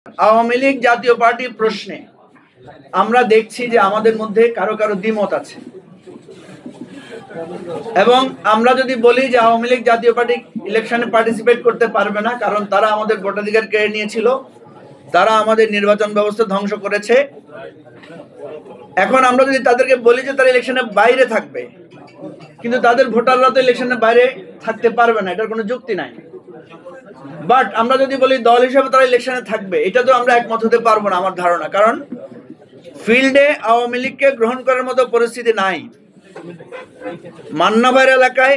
আওয়ামী লীগ জাতীয় পার্টি প্রশ্নে আমরা দেখছি যে আমাদের মধ্যে কারো কারো দ্বিমত আছে, এবং আমরা যদি বলি যে আওয়ামী লীগ জাতীয় পার্টি ইলেকশনে পার্টিসিপেট করতে পারবে না কারণ তারা আমাদের ভোটাধিকার কেড়ে নিয়েছিল, তারা আমাদের নির্বাচন ব্যবস্থা ধ্বংস করেছে, এখন আমরা যদি তাদেরকে বলি যে তারা ইলেকশনের বাইরে থাকবে, কিন্তু তাদের ভোটাররা তো ইলেকশনের বাইরে থাকতে পারবে না, এটার কোনো যুক্তি নাই। বাট আমরা যদি বলি দল হিসেবে তারা ইলেকশনে থাকবে, এটা তো আমরা একমত হতে পারবো না আমার ধারণা, কারণ ফিল্ডে আওয়ামী লীগকে গ্রহণ করার মতো পরিস্থিতি নাই। মান্না ভাইয়ের এলাকায়,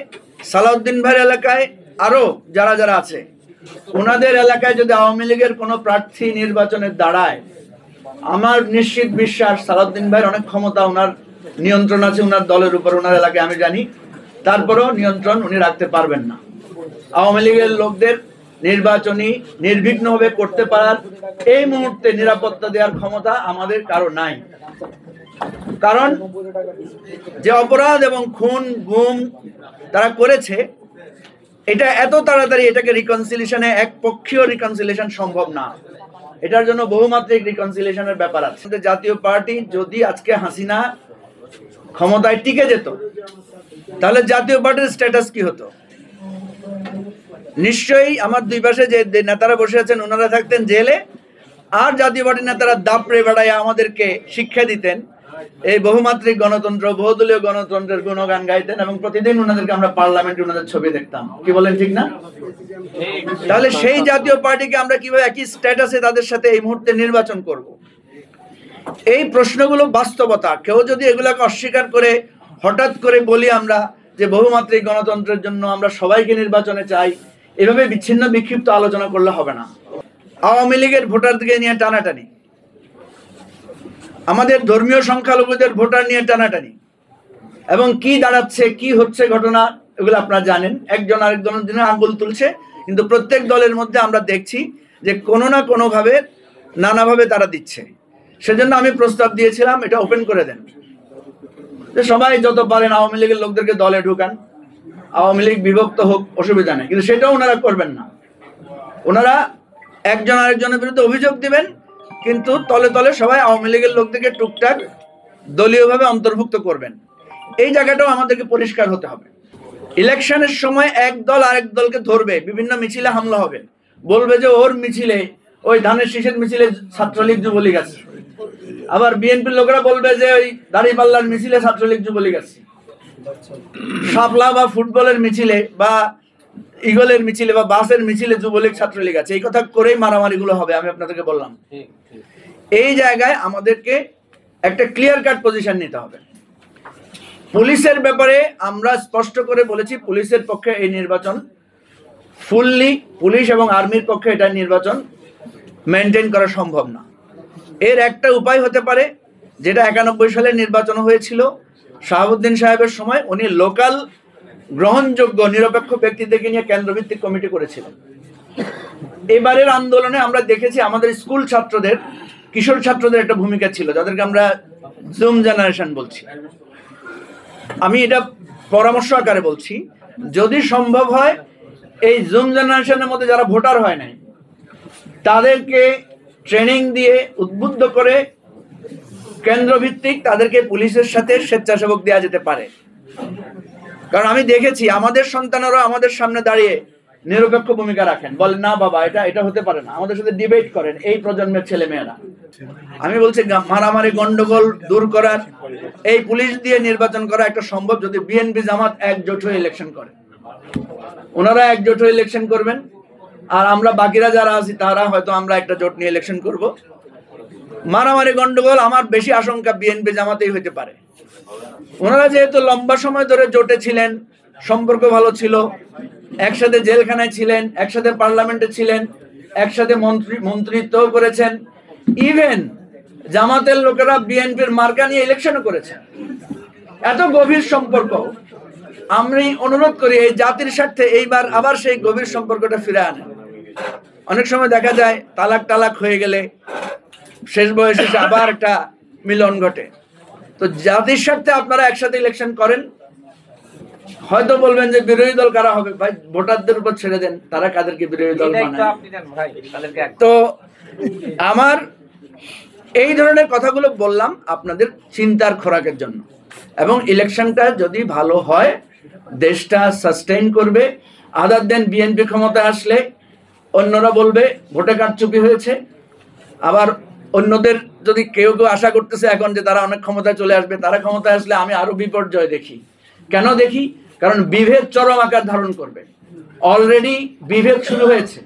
সালাউদ্দিন ভাইয়ের এলাকায়, আরো যারা যারা আছে ওনাদের এলাকায় যদি আওয়ামী লীগের কোনো প্রার্থী নির্বাচনে দাঁড়ায়, আমার নিশ্চিত বিশ্বাস সালাউদ্দিন ভাইয়ের অনেক ক্ষমতা, ওনার নিয়ন্ত্রণ আছে ওনার দলের উপর, ওনার এলাকায় আমি জানি, তারপরেও নিয়ন্ত্রণ উনি রাখতে পারবেন না। আওয়ামী লীগের লোকদের নির্বাচনী নির্বিঘ্নভাবে করতে পারার এই মুহূর্তে নিরাপত্তা দেওয়ার ক্ষমতা আমাদের কারো নাই। কারণ যে অপরাধ এবং খুন গুম তারা করেছে, এটা এত তাড়াতাড়ি এটাকে রিকনসিলিয়েশনে, একপক্ষীয় রিকনসিলিয়েশন সম্ভব না, এটার জন্য বহুমাত্রিক রিকনসিলিয়েশনের ব্যাপার আছে। জাতীয় পার্টি যদি আজকে হাসিনা ক্ষমতায় টিকে যেত, তাহলে জাতীয় পার্টির স্ট্যাটাস কি হতো? নিশ্চয়ই আমার দুই পাশে যে নেতারা বসে আছেন ওনারা থাকতেন জেলে, আর জাতীয় পার্টির নেতারা দাপড়ে বেড়ায় আমাদেরকে শিক্ষা দিতেন, এই বহুমাত্রিক গণতন্ত্র, বহুদলীয় গণতন্ত্রের গুণগান গাইতেন, এবং প্রতিদিন ওনাদেরকে আমরা পার্লামেন্টে ওনাদের ছবি দেখতাম। কি বলেন, ঠিক না? তাহলে সেই জাতীয় পার্টিকে আমরা কিভাবে একই স্ট্যাটাসে তাদের সাথে এই মুহূর্তে নির্বাচন করব? এই প্রশ্নগুলো বাস্তবতা। কেউ যদি এগুলাকে অস্বীকার করে হঠাৎ করে বলি আমরা যে বহুমাত্রিক গণতন্ত্রের জন্য আমরা সবাইকে নির্বাচনে চাই, এভাবে বিচ্ছিন্ন বিক্ষিপ্ত আলোচনা করলে হবে না। আওয়ামী লীগের ভোটারদেরকে নিয়ে টানাটানি, আমাদের ধর্মীয় সংখ্যালঘুদের ভোটার নিয়ে টানাটানি, এবং কি দাঁড়াচ্ছে, কি হচ্ছে ঘটনা, এগুলো আপনারা জানেন। একজন আরেকজনের দিনে আঙ্গুল তুলছে, কিন্তু প্রত্যেক দলের মধ্যে আমরা দেখছি যে কোনো না কোনোভাবে নানাভাবে তারা দিচ্ছে। সেজন্য আমি প্রস্তাব দিয়েছিলাম এটা ওপেন করে দেন, যে সবাই যত পারেন আওয়ামী লীগের লোকদেরকে দলে ঢুকান, আওয়ামী লীগ বিভক্ত হোক, অসুবিধা নেই। কিন্তু সেটাও ওনারা করবেন না। ওনারা একজন আরেকজনের বিরুদ্ধে অভিযোগ দিবেন, কিন্তু তলে তলে সবাই আওয়ামী লীগের লোকদেরকে টুকটাক দলীয়ভাবে অন্তর্ভুক্ত করবেন। এই জায়গাটাও আমাদেরকে পরিষ্কার হতে হবে। ইলেকশনের সময় এক দল আরেক দলকে ধরবে, বিভিন্ন মিছিলে হামলা হবে, বলবে যে ওর মিছিলে, ওই ধানের শীষের মিছিলে ছাত্রলীগ যুবলীগ আছে, আবার বিএনপির লোকেরা বলবে যে ওই দাঁড়িপাল্লার মিছিলে ছাত্রলীগ যুবলীগ আছে, শাপলা বা ফুটবলের মিছিলে বা ইগলের মিছিলে বা বাসের মিছিলে যুবলীগ ছাত্রলীগ আছে। এই কথা করেই মারামারি গুলো হবে, আমি আপনাদেরকে বললাম। এই জায়গায় আমাদেরকে একটা ক্লিয়ার কাট পজিশন নিতে হবে। পুলিশের ব্যাপারে আমরা স্পষ্ট করে বলেছি, পুলিশের পক্ষে এই নির্বাচন ফুললি, পুলিশ এবং আর্মির পক্ষে এটা নির্বাচন মেনটেন করা সম্ভব না। এর একটা উপায় হতে পারে, যেটা 91 সালে নির্বাচন হয়েছিল শাহাবুদ্দিন সাহেবের সময়, উনি লোকাল গ্রহণযোগ্য নিরপেক্ষ ব্যক্তিদেরকে নিয়ে কেন্দ্রভিত্তিক কমিটি করেছিলেন। এবারের আন্দোলনে আমরা দেখেছি আমাদের স্কুল ছাত্রদের, কিশোর ছাত্রদের একটা ভূমিকা ছিল, যাদেরকে আমরা জুম জেনারেশন বলছি। আমি এটা পরামর্শ আকারে বলছি, যদি সম্ভব হয় এই জুম জেনারেশনের মধ্যে যারা ভোটার হয় নাই তাদেরকে ট্রেনিং দিয়ে উদ্বুদ্ধ করে কেন্দ্রভিত্তিক তাদেরকে পুলিশের সাথে স্বেচ্ছাসেবক দেওয়া যেতে পারে। কারণ আমি দেখেছি আমাদের সন্তানেরা আমাদের সামনে দাঁড়িয়ে নিরপেক্ষ ভূমিকা রাখেন, বলেন না বাবা এটা এটা হতে পারে না, আমাদের সাথে ডিবেট করেন এই প্রজন্মের ছেলে মেয়েরা। আমি বলছি মারামারি গন্ডগোল দূর করার, এই পুলিশ দিয়ে নির্বাচন করা একটা সম্ভব যদি বিএনপি জামাত একজোট হয়ে ইলেকশন করে। ওনারা একজোট হয়ে ইলেকশন করবেন, আর আমরা বাকিরা যারা আছি তারা হয়তো আমরা একটা জোট নিয়ে ইলেকশন করব। মারামারি গন্ডগোল আমার বেশি আশঙ্কা বিএনপি জামাতেই হইতে পারে। ওনারা যেহেতু লম্বা সময় ধরে জোটে ছিলেন, সম্পর্ক ভালো ছিল, একসাথে জেলখানায় ছিলেন, একসাথে পার্লামেন্টে ছিলেন, একসাথে মন্ত্রিত্ব করেছেন, ইভেন জামাতের লোকেরা বিএনপির মার্কা নিয়ে ইলেকশনও করেছেন। এত গভীর সম্পর্ক, আমি অনুরোধ করি এই জাতির স্বার্থে এইবার আবার সেই গভীর সম্পর্কটা ফিরে আনেন। অনেক সময় দেখা যায় তালাক হয়ে গেলে শেষ বয়সে আবার একটা মিলন ঘটে। তো জাতির স্বার্থে আপনারা একসাথে ইলেকশন করেন। হয়তো বলবেন যে বিরোধী দল কারা হবে, ভাই ভোটারদের উপর ছেড়ে দেন, তারা কাদেরকে বিরোধী দল বানায়। তো আমার এই ধরনের কথাগুলো বললাম আপনাদের চিন্তার খোরাকের জন্য। এবং ইলেকশনটা যদি ভালো হয় দেশটা সাস্টেইন করবে। আদার দেন বিএনপি ক্ষমতায় আসলে অন্যরা বলবে ভোটে কারচুপি হয়েছে। আবার অন্যদের যদি কেউ কেউ আশা করতেছে এখন যে তারা অনেক ক্ষমতায় চলে আসবে, তারা ক্ষমতায় আসলে আমি আরো বিপর্যয় দেখি। কেন দেখি? কারণ বিভেদ চরম আকার ধারণ করবে। অলরেডি বিভেদ শুরু হয়েছে।